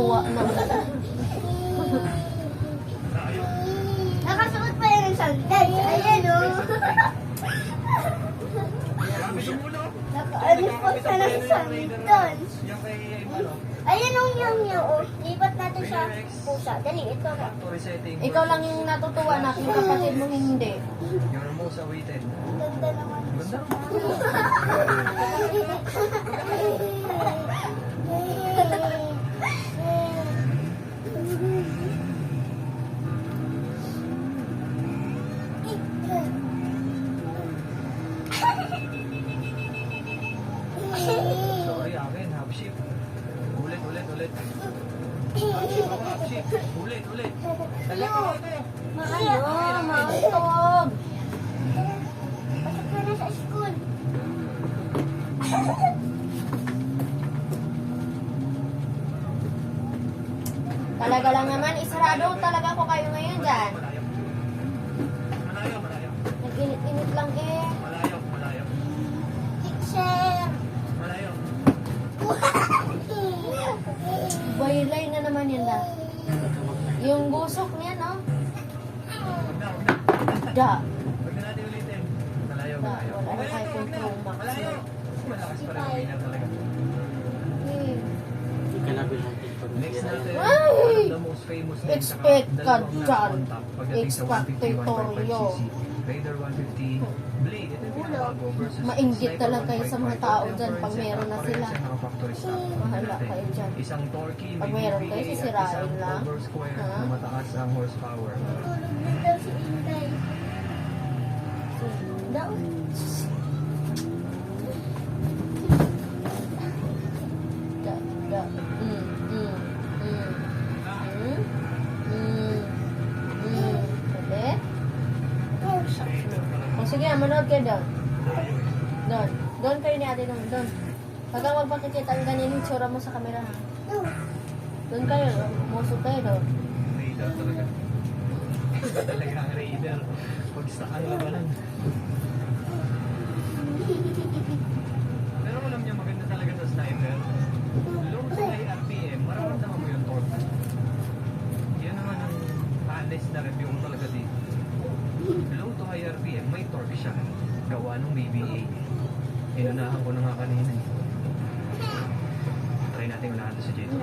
tuwa na. Nakasuot pa yung sandals. Ayan o. Nakaalis pa siya ng sandals. Ayan o yung lipat natin sa pusa. Dali, ito na. Ikaw lang yung natutuwa na, yung kapatid mo hindi. Yung mo sa waited. Ganda naman. Ganda. Sorry, akin, half ship. Ulit. Half ship. Ulit. Ano? Ano, mautog. Pasok ka na sa school. Talaga lang naman, isarado talaga ko kayo ngayon dyan. Malayo. Nag-init-init lang eh. Malayo. Teacher. Malayo. Baylay na naman yan na. Yung gusok niya, no? Huwag na. Da. Huwag na natin ulitin. Malayo. Wala na kayo control max. Malayo. Malakas pa rin ang winner talaga. Eh. Next natin, Ay! the most famous Expect ka dyan. Pagdating sa 150, 155 Expectoryo. cc, Raider 150 Blade. Ito yung pinakabago versus Mainggit Sniper talaga kayo sa mga 155. tao Ito dyan yung pag current meron na setup, sila. pareho sa mga factory stock. Bahala kayo dyan. Isang torquey, Pag may meron BBA kayo, at sisirain isang lang. over square Ha? na mataas ang horsepower. Tulog na daw si Inday. Daw. Da. Sabi? O sige, manood kayo doon. Doon kayo ni ate doon. Pag magpakikita ang ganyan yung tsura mo sa camera ha. Doon kayo, musok kayo doon. Raider talaga. Talagang Raider. Pag saan labanan. Pero alam niyo, maganda talaga sa sniper. Low to high RPM, mararamdaman mo yung torque. Yan naman ang honest na review mo talaga dito. Low to high RPM, may torque siya. Gawa ng BBA. Inunahan ko na nga kanina eh. Try natin unahan to si Jito.